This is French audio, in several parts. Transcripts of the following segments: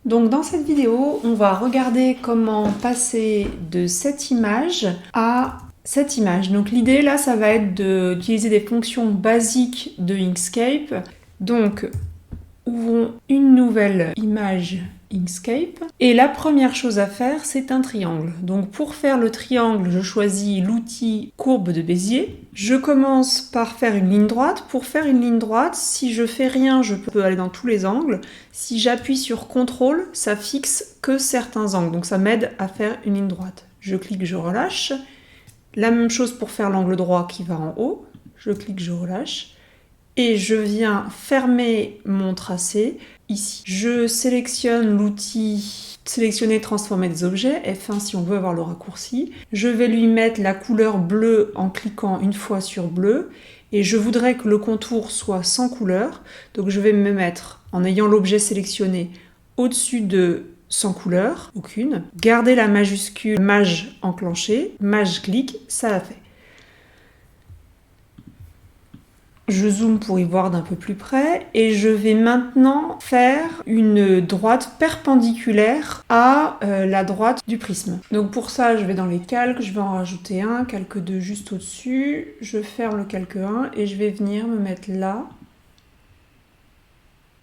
Donc dans cette vidéo, on va regarder comment passer de cette image à cette image. Donc l'idée là, ça va être d'utiliser des fonctions basiques de Inkscape. Donc ouvrons une nouvelle image Inkscape. Et la première chose à faire, c'est un triangle. Donc pour faire le triangle, je choisis l'outil courbe de Bézier. Je commence par faire une ligne droite. Pour faire une ligne droite, si je fais rien, je peux aller dans tous les angles. Si j'appuie sur CTRL, ça fixe que certains angles. Donc ça m'aide à faire une ligne droite. Je clique, je relâche. La même chose pour faire l'angle droit qui va en haut. Je clique, je relâche. Et je viens fermer mon tracé ici. Je sélectionne l'outil sélectionner, transformer des objets, F1 si on veut avoir le raccourci. Je vais lui mettre la couleur bleue en cliquant une fois sur bleu. Et je voudrais que le contour soit sans couleur. Donc je vais me mettre, en ayant l'objet sélectionné, au-dessus de sans couleur, aucune. Garder la majuscule maj enclenchée, maj clic, ça l'a fait. Je zoome pour y voir d'un peu plus près et je vais maintenant faire une droite perpendiculaire à la droite du prisme. Donc pour ça, je vais dans les calques, je vais en rajouter un, calque 2 juste au-dessus, je ferme le calque 1 et je vais venir me mettre là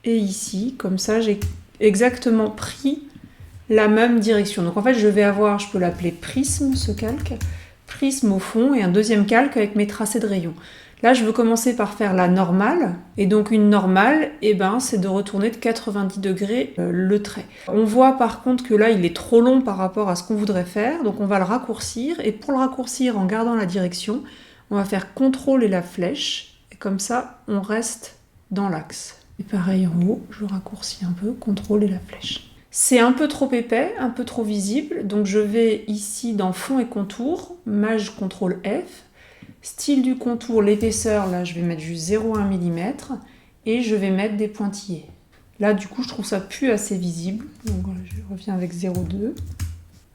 et ici, comme ça j'ai exactement pris la même direction. Donc en fait, je vais avoir, je peux l'appeler prisme, ce calque, prisme au fond et un deuxième calque avec mes tracés de rayons. Là, je veux commencer par faire la normale. Et donc, une normale, c'est de retourner de 90 degrés le trait. On voit par contre que là, il est trop long par rapport à ce qu'on voudrait faire. Donc, on va le raccourcir. Et pour le raccourcir en gardant la direction, on va faire CTRL et la flèche. Et comme ça, on reste dans l'axe. Et pareil en haut, je raccourcis un peu, CTRL et la flèche. C'est un peu trop épais, un peu trop visible. Donc, je vais ici dans fond et contour, maj CTRL F. Style du contour, l'épaisseur, là je vais mettre juste 0,1 mm et je vais mettre des pointillés. Là du coup je trouve ça plus assez visible, donc je reviens avec 0,2.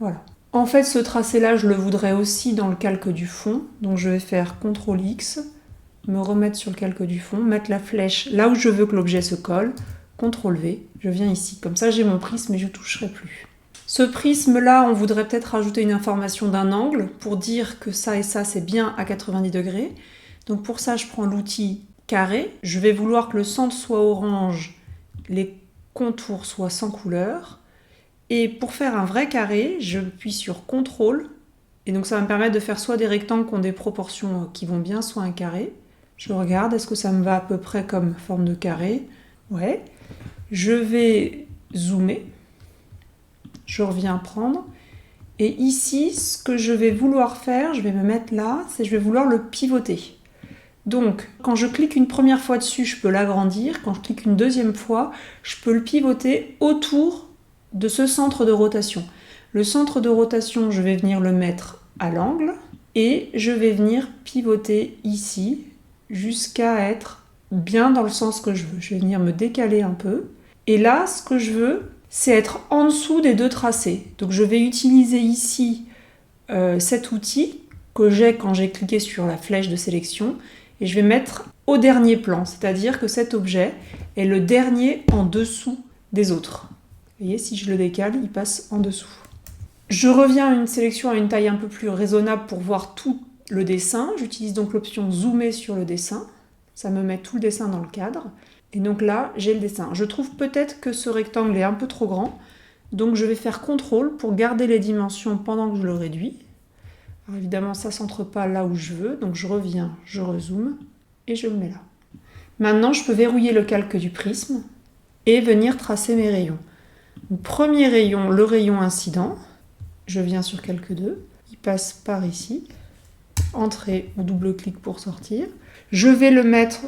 Voilà. En fait ce tracé là je le voudrais aussi dans le calque du fond, donc je vais faire CTRL X, me remettre sur le calque du fond, mettre la flèche là où je veux que l'objet se colle, CTRL V, je viens ici, comme ça j'ai mon prisme et je ne toucherai plus. Ce prisme-là, on voudrait peut-être rajouter une information d'un angle pour dire que ça et ça, c'est bien à 90 degrés. Donc pour ça, je prends l'outil carré. Je vais vouloir que le centre soit orange, les contours soient sans couleur. Et pour faire un vrai carré, je appuie sur CTRL. Et donc ça va me permettre de faire soit des rectangles qui ont des proportions qui vont bien, soit un carré. Je regarde, est-ce que ça me va à peu près comme forme de carré? Ouais. Je vais zoomer. Je reviens prendre. Et ici, ce que je vais vouloir faire, je vais me mettre là, c'est je vais vouloir le pivoter. Donc, quand je clique une première fois dessus, je peux l'agrandir. Quand je clique une deuxième fois, je peux le pivoter autour de ce centre de rotation. Le centre de rotation, je vais venir le mettre à l'angle et je vais venir pivoter ici jusqu'à être bien dans le sens que je veux. Je vais venir me décaler un peu. Et là, ce que je veux, c'est être en dessous des deux tracés. Donc je vais utiliser ici cet outil que j'ai quand j'ai cliqué sur la flèche de sélection et je vais mettre au dernier plan, c'est-à-dire que cet objet est le dernier en dessous des autres. Vous voyez, si je le décale, il passe en dessous. Je reviens à une sélection à une taille un peu plus raisonnable pour voir tout le dessin. J'utilise donc l'option zoomer sur le dessin. Ça me met tout le dessin dans le cadre. Et donc là, j'ai le dessin. Je trouve peut-être que ce rectangle est un peu trop grand. Donc je vais faire CTRL pour garder les dimensions pendant que je le réduis. Alors évidemment, ça ne centre pas là où je veux. Donc je reviens, je rezoome et je le mets là. Maintenant, je peux verrouiller le calque du prisme et venir tracer mes rayons. Donc, premier rayon, le rayon incident. Je viens sur calque 2. Il passe par ici. Entrer ou double-clic pour sortir. Je vais le mettre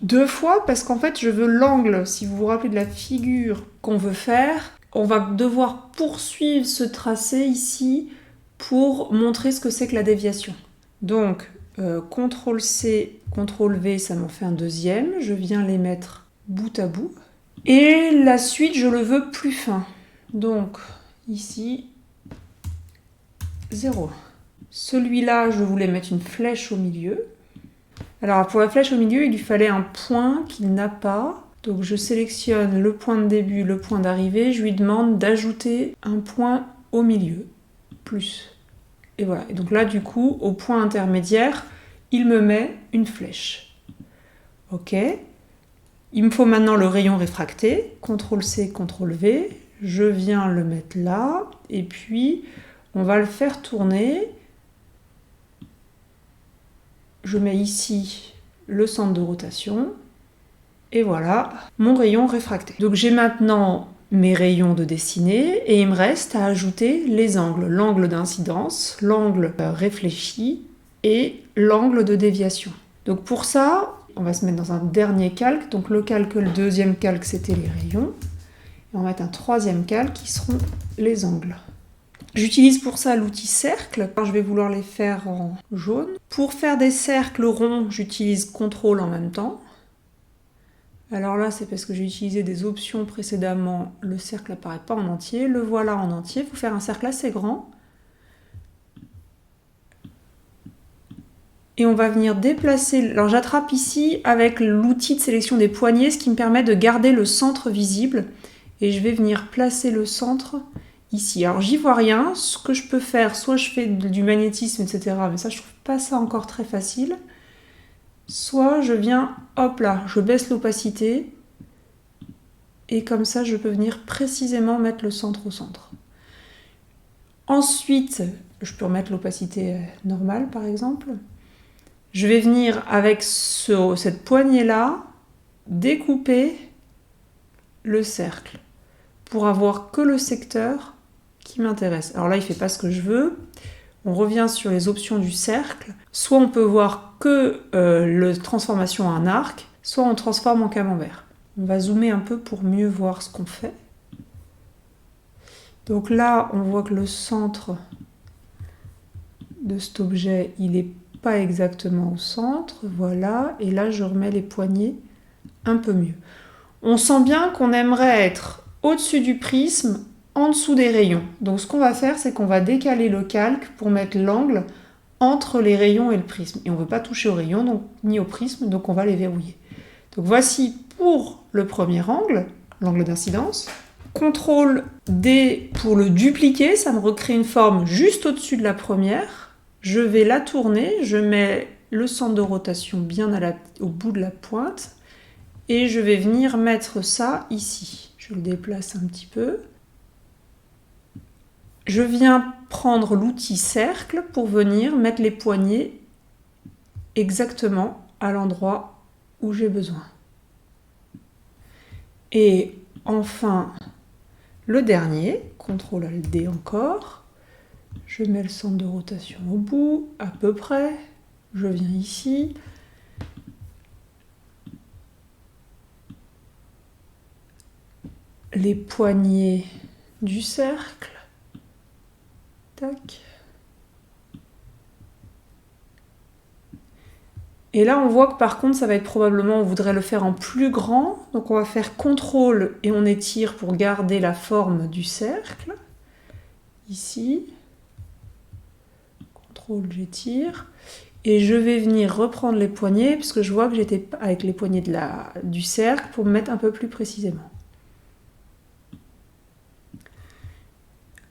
deux fois parce qu'en fait, je veux l'angle. Si vous vous rappelez de la figure qu'on veut faire, on va devoir poursuivre ce tracé ici pour montrer ce que c'est que la déviation. Donc, CTRL-C, CTRL-V, ça m'en fait un deuxième. Je viens les mettre bout à bout. Et la suite, je le veux plus fin. Donc, ici, 0. Celui-là, je voulais mettre une flèche au milieu. Alors pour la flèche au milieu, il lui fallait un point qu'il n'a pas. Donc je sélectionne le point de début, le point d'arrivée, je lui demande d'ajouter un point au milieu, plus. Et voilà, et donc là du coup, au point intermédiaire, il me met une flèche. Ok. Il me faut maintenant le rayon réfracté, CTRL-C, CTRL-V, je viens le mettre là, et puis on va le faire tourner. Je mets ici le centre de rotation, et voilà mon rayon réfracté. Donc j'ai maintenant mes rayons de dessinée, et il me reste à ajouter les angles. L'angle d'incidence, l'angle réfléchi, et l'angle de déviation. Donc pour ça, on va se mettre dans un dernier calque. Donc le deuxième calque, c'était les rayons. Et on va mettre un troisième calque qui seront les angles. J'utilise pour ça l'outil cercle. Je vais vouloir les faire en jaune. Pour faire des cercles ronds, j'utilise CTRL en même temps. Alors là, c'est parce que j'ai utilisé des options précédemment. Le cercle n'apparaît pas en entier. Le voilà en entier. Il faut faire un cercle assez grand. Et on va venir déplacer... Alors j'attrape ici avec l'outil de sélection des poignées, ce qui me permet de garder le centre visible. Et je vais venir placer le centre ici. Alors j'y vois rien. Ce que je peux faire, soit je fais du magnétisme, etc. Mais ça, je trouve pas ça encore très facile. Soit je viens, hop là, je baisse l'opacité. Et comme ça, je peux venir précisément mettre le centre au centre. Ensuite, je peux remettre l'opacité normale, par exemple. Je vais venir, avec cette poignée-là, découper le cercle pour avoir que le secteur qui m'intéresse. Alors là, il ne fait pas ce que je veux. On revient sur les options du cercle. Soit on peut voir que la transformation en arc, soit on transforme en camembert. On va zoomer un peu pour mieux voir ce qu'on fait. Donc là, on voit que le centre de cet objet, il n'est pas exactement au centre. Voilà. Et là, je remets les poignées un peu mieux. On sent bien qu'on aimerait être au-dessus du prisme, en dessous des rayons. Donc ce qu'on va faire, c'est qu'on va décaler le calque pour mettre l'angle entre les rayons et le prisme. Et on ne veut pas toucher aux rayons, donc, ni au prisme, donc on va les verrouiller. Donc voici pour le premier angle, l'angle d'incidence. CTRL D pour le dupliquer, ça me recrée une forme juste au-dessus de la première. Je vais la tourner, je mets le centre de rotation bien au bout de la pointe. Et je vais venir mettre ça ici. Je le déplace un petit peu. Je viens prendre l'outil cercle pour venir mettre les poignées exactement à l'endroit où j'ai besoin. Et enfin, le dernier, CTRL-D encore. Je mets le centre de rotation au bout, à peu près. Je viens ici. Les poignées du cercle. Tac. Et là, on voit que par contre, ça va être probablement, on voudrait le faire en plus grand. Donc on va faire CTRL et on étire pour garder la forme du cercle. Ici. CTRL, j'étire. Et je vais venir reprendre les poignées, puisque je vois que j'étais avec les poignées du cercle, pour me mettre un peu plus précisément.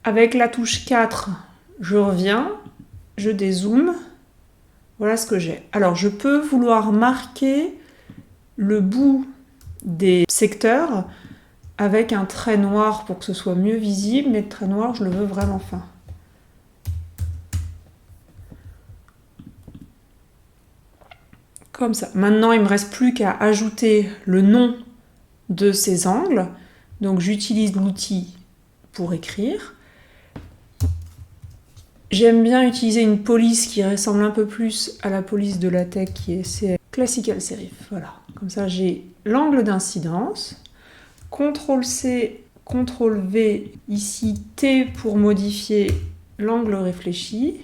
Avec la touche 4, je reviens, je dézoome. Voilà ce que j'ai. Alors, je peux vouloir marquer le bout des secteurs avec un trait noir pour que ce soit mieux visible, mais le trait noir, je le veux vraiment fin. Comme ça. Maintenant, il ne me reste plus qu'à ajouter le nom de ces angles. Donc, j'utilise l'outil pour écrire. J'aime bien utiliser une police qui ressemble un peu plus à la police de LaTeX qui est Classical Serif. Voilà, comme ça j'ai l'angle d'incidence, CTRL-C, CTRL-V, ici T pour modifier l'angle réfléchi.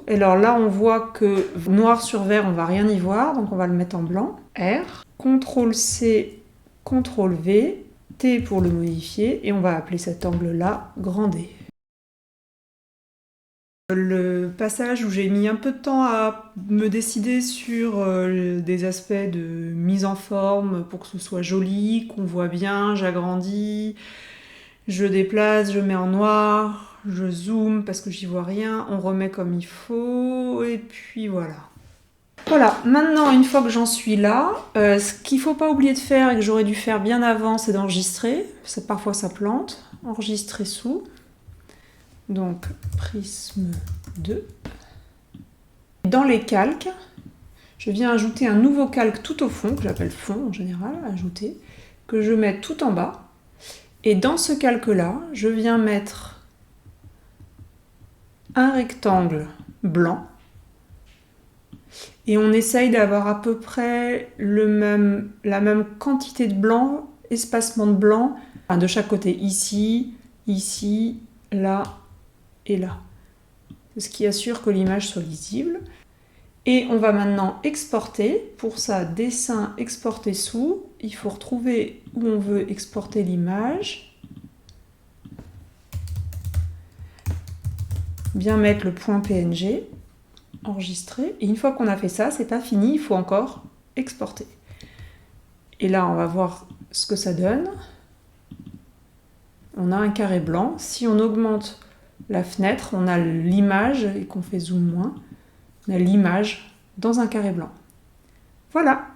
Et alors là on voit que noir sur vert on va rien y voir, donc on va le mettre en blanc. R, CTRL-C, CTRL-V, T pour le modifier, et on va appeler cet angle-là grand D. Le passage où j'ai mis un peu de temps à me décider sur des aspects de mise en forme pour que ce soit joli, qu'on voit bien, j'agrandis, je déplace, je mets en noir, je zoome parce que j'y vois rien, on remet comme il faut, et puis voilà. Voilà, maintenant une fois que j'en suis là, ce qu'il ne faut pas oublier de faire et que j'aurais dû faire bien avant, c'est d'enregistrer. Parfois ça plante. Enregistrer sous. Donc prisme 2. Dans les calques, je viens ajouter un nouveau calque tout au fond, que j'appelle fond en général, ajouter, que je mets tout en bas. Et dans ce calque-là, je viens mettre un rectangle blanc. Et on essaye d'avoir à peu près la même quantité de blanc, espacement de blanc, de chaque côté, ici, ici, là et là. Ce qui assure que l'image soit lisible. Et on va maintenant exporter. Pour ça, dessin, exporter sous. Il faut retrouver où on veut exporter l'image. Bien mettre le point PNG. Enregistrer. Et une fois qu'on a fait ça, c'est pas fini, il faut encore exporter. Et là, on va voir ce que ça donne. On a un carré blanc. Si on augmente la fenêtre, on a l'image, et qu'on fait zoom moins, on a l'image dans un carré blanc. Voilà!